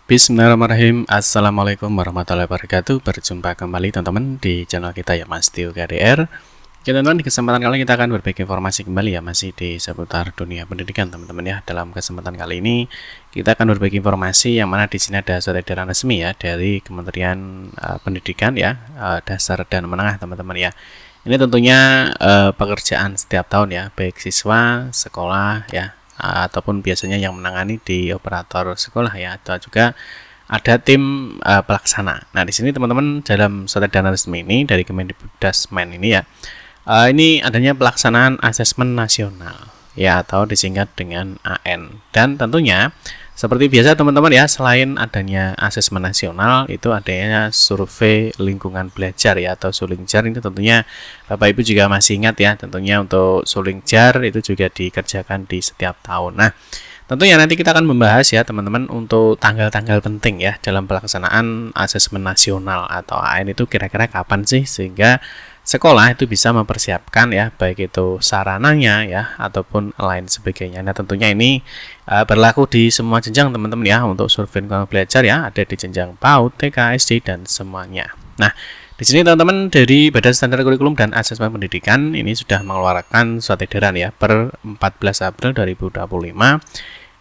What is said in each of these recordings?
Bismillahirrahmanirrahim. Assalamualaikum warahmatullahi wabarakatuh. Berjumpa kembali teman-teman di channel kita ya, Mas Tio KDR. Oke teman-teman, di kesempatan kali kita akan berbagi informasi kembali ya, masih di seputar dunia pendidikan teman-teman ya. Dalam kesempatan kali ini kita akan berbagi informasi yang mana di sini ada surat edaran resmi ya dari Kementerian Pendidikan ya, dasar dan menengah teman-teman ya. Ini tentunya pekerjaan setiap tahun ya, baik siswa, sekolah ya, ataupun biasanya yang menangani di operator sekolah ya, atau juga ada tim pelaksana. Nah, di sini teman-teman dalam surat edaran resmi ini dari Kemendikbuddasmen ini ya, ini adanya pelaksanaan asesmen nasional ya, atau disingkat dengan AN. Dan tentunya seperti biasa teman-teman ya, selain adanya asesmen nasional, itu adanya survei lingkungan belajar ya, atau Sulingjar. Ini tentunya Bapak Ibu juga masih ingat ya, tentunya untuk Sulingjar itu juga dikerjakan di setiap tahun. Nah, tentunya nanti kita akan membahas ya teman-teman untuk tanggal-tanggal penting ya dalam pelaksanaan asesmen nasional atau AN itu kira-kira kapan sih, sehingga sekolah itu bisa mempersiapkan ya, baik itu sarananya ya ataupun lain sebagainya. Nah, tentunya ini berlaku di semua jenjang teman-teman ya, untuk survei lingkungan belajar ya, ada di jenjang PAUD, TK, SD dan semuanya. Nah, di sini teman-teman dari Badan Standar Kurikulum dan Asesmen Pendidikan ini sudah mengeluarkan surat edaran ya per 14 April 2025.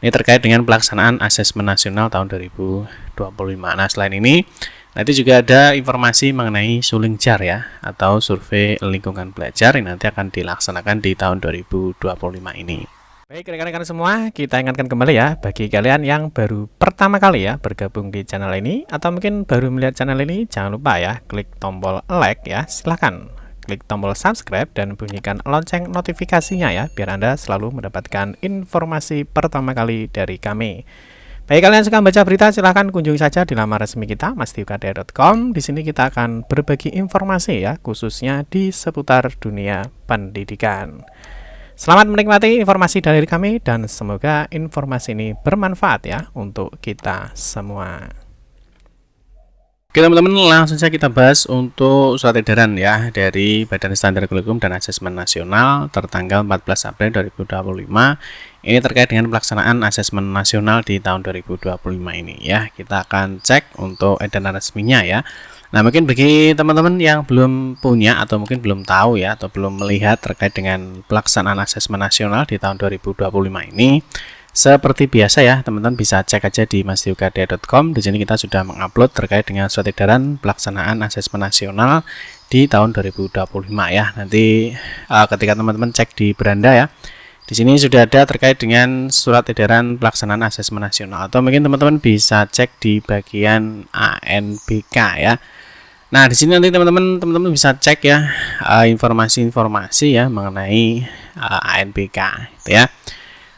Ini terkait dengan pelaksanaan asesmen nasional tahun 2025. Nah, selain ini nanti juga ada informasi mengenai Sulingjar ya, atau survei lingkungan belajar yang nanti akan dilaksanakan di tahun 2025 ini. Baik rekan-rekan semua, kita ingatkan kembali ya, bagi kalian yang baru pertama kali ya bergabung di channel ini, atau mungkin baru melihat channel ini, jangan lupa ya klik tombol like ya, silahkan klik tombol subscribe dan bunyikan lonceng notifikasinya ya, biar Anda selalu mendapatkan informasi pertama kali dari kami. Bagi kalian yang suka membaca berita, silahkan kunjungi saja di laman resmi kita, mastiukdr.com. Di sini kita akan berbagi informasi ya, khususnya di seputar dunia pendidikan. Selamat menikmati informasi dari kami dan semoga informasi ini bermanfaat ya untuk kita semua. Oke teman-teman, langsung saja kita bahas untuk surat edaran ya dari Badan Standar Kurikulum dan Asesmen Nasional tertanggal 14 April 2025. Ini terkait dengan pelaksanaan asesmen nasional di tahun 2025 ini ya. Kita akan cek untuk edaran resminya ya. Nah, mungkin bagi teman-teman yang belum punya atau mungkin belum tahu ya, atau belum melihat terkait dengan pelaksanaan asesmen nasional di tahun 2025 ini, seperti biasa ya, teman-teman bisa cek aja di mastiukdr.com. Di sini kita sudah mengupload terkait dengan surat edaran pelaksanaan asesmen nasional di tahun 2025 ya. Nanti ketika teman-teman cek di beranda ya, di sini sudah ada terkait dengan surat edaran pelaksanaan asesmen nasional, atau mungkin teman-teman bisa cek di bagian ANBK ya. Nah, di sini nanti teman-teman bisa cek ya informasi-informasi ya mengenai ANBK itu ya.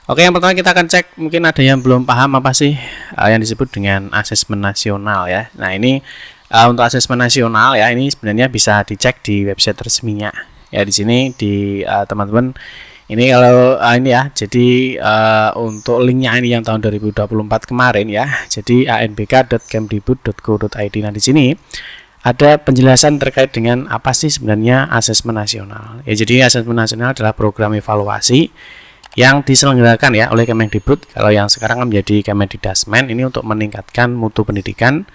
Oke, yang pertama kita akan cek, mungkin ada yang belum paham apa sih yang disebut dengan asesmen nasional ya. Nah, ini untuk asesmen nasional ya, ini sebenarnya bisa dicek di website resminya. Ya, di sini di teman-teman ini kalau ini ya, jadi untuk linknya ini yang tahun 2024 kemarin ya. Jadi anbk.kemdikbud.go.id. Nah, di sini ada penjelasan terkait dengan apa sih sebenarnya asesmen nasional. Ya, jadi asesmen nasional adalah program evaluasi yang diselenggarakan ya oleh Kemendikbud, kalau yang sekarang menjadi Kemendikbuddasmen, ini untuk meningkatkan mutu pendidikan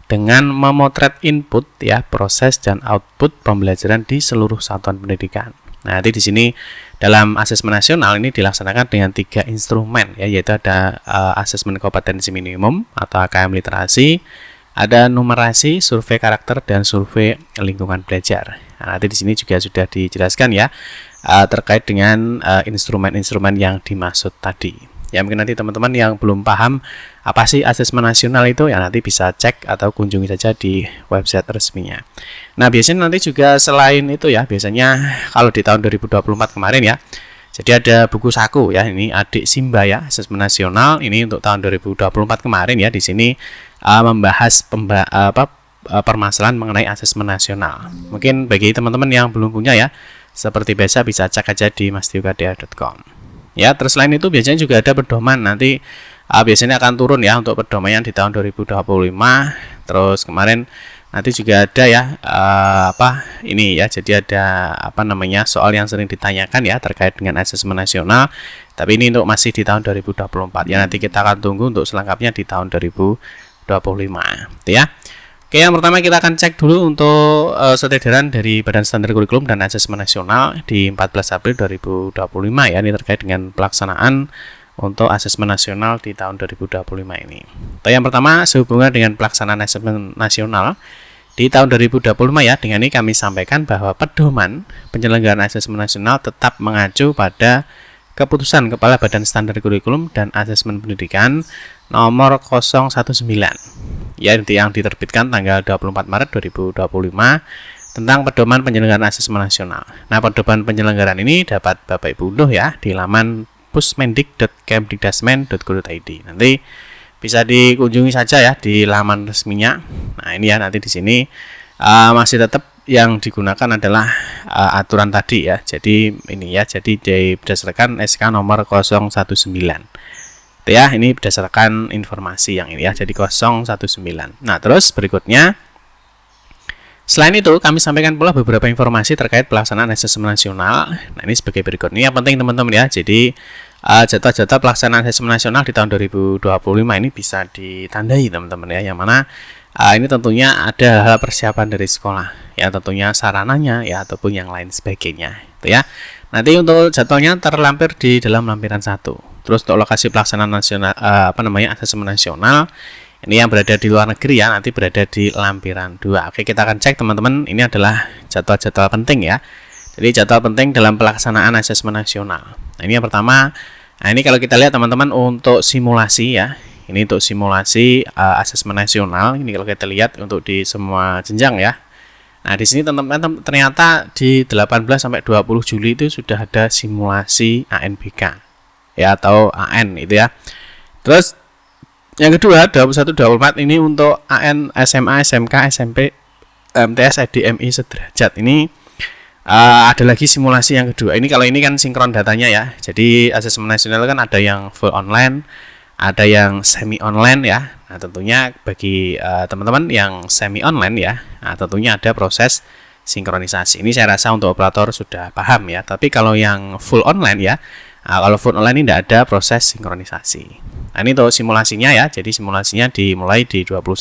dengan memotret input ya, proses dan output pembelajaran di seluruh satuan pendidikan. Nah, nanti di sini dalam asesmen nasional ini dilaksanakan dengan 3 instrumen ya, yaitu ada asesmen kompetensi minimum atau AKM literasi, ada numerasi, survei karakter dan survei lingkungan belajar. Nah, nanti di sini juga sudah dijelaskan ya terkait dengan instrumen-instrumen yang dimaksud tadi. Ya, mungkin nanti teman-teman yang belum paham apa sih asesmen nasional itu ya, nanti bisa cek atau kunjungi saja di website resminya. Nah, biasanya nanti juga selain itu ya, biasanya kalau di tahun 2024 kemarin ya, jadi ada buku saku ya, ini Adik Simba ya, asesmen nasional ini untuk tahun 2024 kemarin ya. Di sini membahas permasalahan mengenai asesmen nasional. Mungkin bagi teman-teman yang belum punya ya, seperti biasa bisa cek aja di mastiukdr.com. Ya, terus selain itu biasanya juga ada pedoman, nanti biasanya akan turun ya untuk pedoman di tahun 2025. Terus kemarin nanti juga ada ya ini ya, jadi ada soal yang sering ditanyakan ya terkait dengan asesmen nasional, tapi ini untuk masih di tahun 2024 ya. Nanti kita akan tunggu untuk selengkapnya di tahun 2025. Gitu ya. Oke, yang pertama kita akan cek dulu untuk surat edaran dari Badan Standar Kurikulum dan Asesmen Nasional di 14 April 2025 ya. Ini terkait dengan pelaksanaan untuk asesmen nasional di tahun 2025 ini. Yang pertama sehubungan dengan pelaksanaan asesmen nasional di tahun 2025 ya. Dengan ini kami sampaikan bahwa pedoman penyelenggaraan asesmen nasional tetap mengacu pada Keputusan Kepala Badan Standar Kurikulum dan Asesmen Pendidikan nomor 019 ya, yang diterbitkan tanggal 24 Maret 2025 tentang pedoman penyelenggaraan asesmen nasional. Nah, pedoman penyelenggaraan ini dapat Bapak Ibu unduh ya di laman pusmendik.kemdikdasmen.go.id. Nanti bisa dikunjungi saja ya di laman resminya. Nah, ini ya, nanti di sini masih tetap yang digunakan adalah aturan tadi ya. Jadi ini ya, jadi berdasarkan SK nomor 019. Ya, ini berdasarkan informasi yang ini ya, jadi 019. Nah, terus berikutnya selain itu kami sampaikan pula beberapa informasi terkait pelaksanaan asesmen nasional. Nah, ini sebagai berikut. Ini yang penting teman-teman ya. Jadi jadwal-jadwal pelaksanaan asesmen nasional di tahun 2025 ini bisa ditandai teman-teman ya, yang mana ini tentunya ada hal persiapan dari sekolah ya, tentunya sarananya ya ataupun yang lain sebagainya itu ya. Nanti untuk jadwalnya terlampir di dalam lampiran 1. Terus untuk lokasi pelaksanaan nasional asesmen nasional ini yang berada di luar negeri ya, nanti berada di lampiran 2. Oke, kita akan cek teman-teman, ini adalah jadwal-jadwal penting ya. Jadi jadwal penting dalam pelaksanaan asesmen nasional. Nah, ini yang pertama. Nah, ini kalau kita lihat teman-teman untuk simulasi ya. Ini untuk simulasi asesmen nasional. Ini kalau kita lihat untuk di semua jenjang ya. Nah, di sini teman-teman ternyata di 18 sampai 20 Juli itu sudah ada simulasi ANBK ya, atau AN itu ya. Terus yang kedua 21 24 ini untuk AN SMA, SMK, SMP, MTS, IDMI sederajat. Ini ada lagi simulasi yang kedua. Ini kalau ini kan sinkron datanya ya. Jadi asesmen nasional kan ada yang full online, ada yang semi online ya. Nah, tentunya bagi teman-teman yang semi online ya, nah, tentunya ada proses sinkronisasi. Ini saya rasa untuk operator sudah paham ya. Tapi kalau yang full online ya, kalau full online ini tidak ada proses sinkronisasi. Nah, ini untuk simulasinya ya. Jadi simulasinya dimulai di 21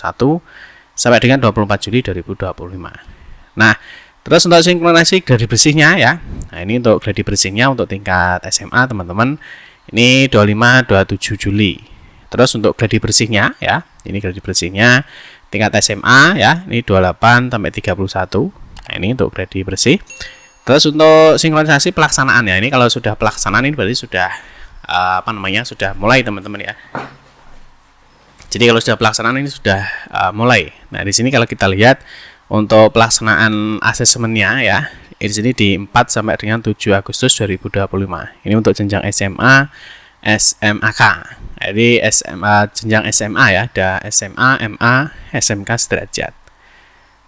sampai dengan 24 Juli 2025. Nah, terus untuk sinkronisasi gladi bersihnya ya. Nah, ini untuk gladi bersihnya untuk tingkat SMA teman-teman. Ini 25 27 Juli. Terus untuk gladi bersihnya ya, ini gladi bersihnya tingkat SMA ya, ini 28 sampai 31. Nah, ini untuk gladi bersih. Terus untuk sinkronisasi pelaksanaan ya, ini kalau sudah pelaksanaan ini berarti sudah sudah mulai teman-teman ya. Jadi kalau sudah pelaksanaan ini sudah mulai. Nah, di sini kalau kita lihat untuk pelaksanaan asesmennya ya, di sini di 4 sampai dengan 7 Agustus 2025. Ini untuk jenjang SMA, SMAK. Jadi jenjang SMA ya, ada SMA, MA, SMK sederajat.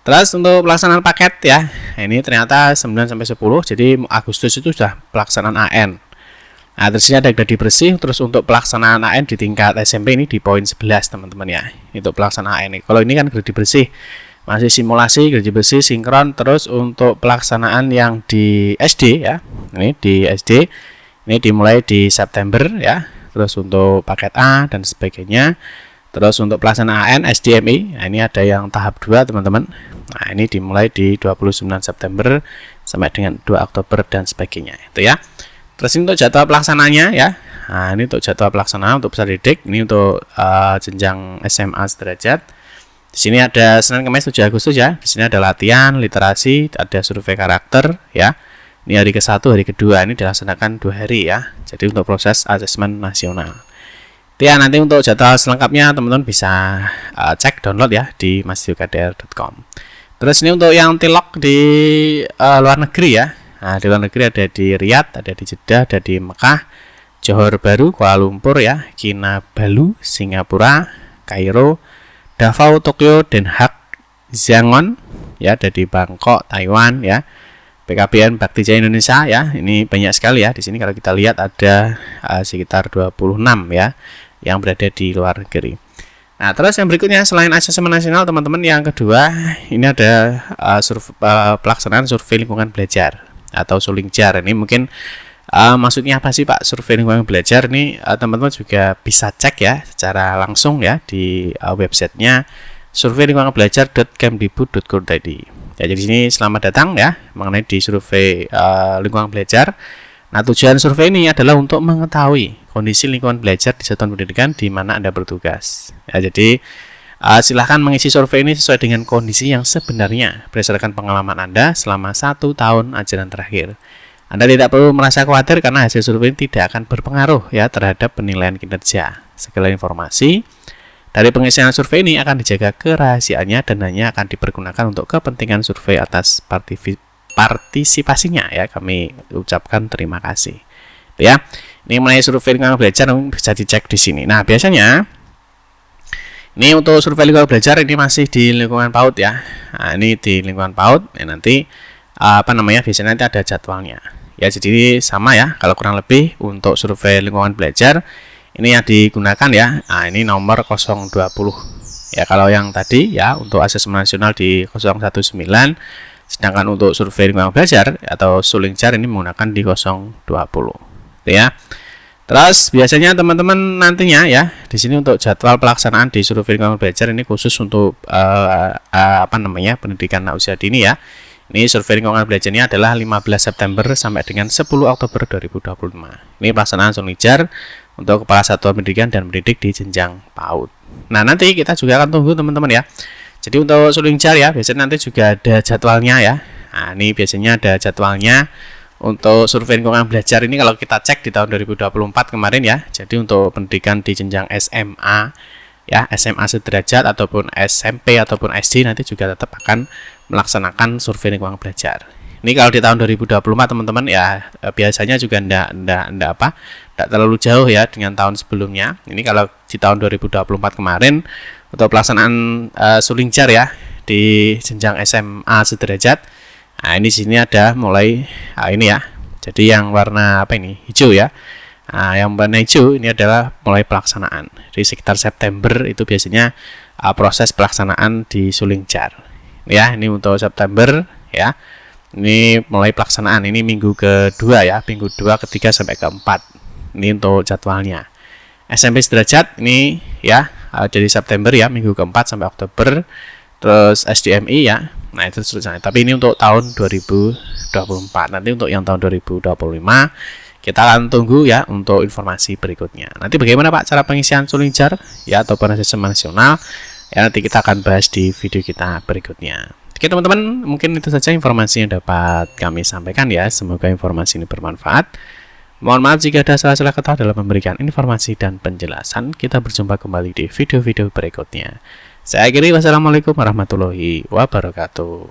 Terus untuk pelaksanaan paket ya, ini ternyata 9 sampai 10. Jadi Agustus itu sudah pelaksanaan AN. Nah, terus ini ada gladi bersih. Terus untuk pelaksanaan AN di tingkat SMP ini di poin 11 teman-teman ya. Untuk pelaksanaan AN ini. Kalau ini kan gladi bersih, masih simulasi, gladi bersih, sinkron. Terus untuk pelaksanaan yang di SD ya, ini di SD ini dimulai di September ya. Terus untuk paket A dan sebagainya. Terus untuk pelaksanaan AN SDMI, nah, ini ada yang tahap 2 teman-teman. Nah, ini dimulai di 29 September sampai dengan 2 Oktober dan sebagainya itu ya. Terus ini untuk jadwal pelaksananya ya. Nah, ini untuk jadwal pelaksanaan untuk peserta didik, ini untuk jenjang SMA sederajat. Di sini ada Senin Kamis 7 Agustus ya. Di sini ada latihan, literasi, ada survei karakter ya. Ini hari ke-1, hari kedua ini dilaksanakan 2 hari ya. Jadi untuk proses asesmen nasional. Ya, nanti untuk jadwal selengkapnya teman-teman bisa cek download ya di masdiukdr.com. Terus ini untuk yang tilok di luar negeri ya. Nah, di luar negeri ada di Riyadh, ada di Jeddah, ada di Mekah, Johor Bahru, Kuala Lumpur ya, Kinabalu, Singapura, Kairo, Davao, Tokyo, Den Haag, Yangon ya, ada di Bangkok, Taiwan ya. PKBN Bakti Jaya Indonesia ya, ini banyak sekali ya. Di sini kalau kita lihat ada sekitar 26 ya yang berada di luar negeri. Nah, terus yang berikutnya selain asesmen nasional teman-teman, yang kedua ini ada pelaksanaan survei lingkungan belajar atau Sulingjar. Ini mungkin Maksudnya apa sih Pak survei lingkungan belajar ini? Teman-teman juga bisa cek ya secara langsung ya di websitenya surveilingkunganbelajar.kemdikbud.go.id. Ya, jadi sini selamat datang ya mengenai di survei lingkungan belajar. Nah, tujuan survei ini adalah untuk mengetahui kondisi lingkungan belajar di satuan pendidikan di mana Anda bertugas. Ya, jadi silahkan mengisi survei ini sesuai dengan kondisi yang sebenarnya berdasarkan pengalaman Anda selama 1 tahun ajaran terakhir. Anda tidak perlu merasa khawatir karena hasil survei ini tidak akan berpengaruh ya terhadap penilaian kinerja. Segala informasi dari pengisian survei ini akan dijaga kerahasiaannya dan hanya akan dipergunakan untuk kepentingan survei atas partisipasinya ya. Kami ucapkan terima kasih. Ya, ini mengenai survei lingkungan belajar bisa dicek di sini. Nah, biasanya ini untuk survei lingkungan belajar ini masih di lingkungan PAUD ya. Nah, ini di lingkungan PAUD ya, nanti biasanya nanti ada jadwalnya. Ya, jadi sama ya, kalau kurang lebih untuk survei lingkungan belajar ini yang digunakan ya. Nah, ini nomor 020. Ya, kalau yang tadi ya untuk asesmen nasional di 019, sedangkan untuk survei lingkungan belajar atau Sulingjar ini menggunakan di 020. Ya. Terus biasanya teman-teman nantinya ya, di sini untuk jadwal pelaksanaan di survei lingkungan belajar ini khusus untuk pendidikan anak usia dini ya. Ini survei lingkungan belajar ini adalah 15 September sampai dengan 10 Oktober 2025. Ini pelaksanaan Sulingjar untuk kepala satuan pendidikan dan pendidik di jenjang PAUD. Nah, nanti kita juga akan tunggu teman-teman ya. Jadi untuk Sulingjar ya, biasanya nanti juga ada jadwalnya ya. Nah, ini biasanya ada jadwalnya untuk survei lingkungan belajar ini kalau kita cek di tahun 2024 kemarin ya. Jadi untuk pendidikan di jenjang SMA ya, SMA sederajat ataupun SMP ataupun SD nanti juga tetap akan melaksanakan survei lingkungan belajar. Ini kalau di tahun 2024 teman-teman ya biasanya juga tidak terlalu jauh ya dengan tahun sebelumnya. Ini kalau di tahun 2024 kemarin untuk pelaksanaan Sulingjar ya di jenjang SMA sederajat. Nah, ini sini ada mulai ini ya. Jadi yang warna hijau ya. Nah, yang warna hijau ini adalah mulai pelaksanaan. Di sekitar September itu biasanya proses pelaksanaan di Sulingjar. Ya, ini untuk September ya. Ini mulai pelaksanaan. Ini minggu kedua ya, minggu 2, ketiga sampai keempat. Ini untuk jadwalnya. SMP sederajat ini ya dari September ya, minggu keempat sampai Oktober. Terus SDMI ya. Nah, itu seterusnya. Tapi ini untuk tahun 2024. Nanti untuk yang tahun 2025 kita akan tunggu ya untuk informasi berikutnya. Nanti bagaimana Pak cara pengisian Sulingjar ya ataupun asesmen nasional ya, nanti kita akan bahas di video kita berikutnya. Oke teman-teman, mungkin itu saja informasi yang dapat kami sampaikan ya. Semoga informasi ini bermanfaat. Mohon maaf jika ada salah-salah kata dalam memberikan informasi dan penjelasan. Kita berjumpa kembali di video-video berikutnya. Saya akhiri, wassalamualaikum warahmatullahi wabarakatuh.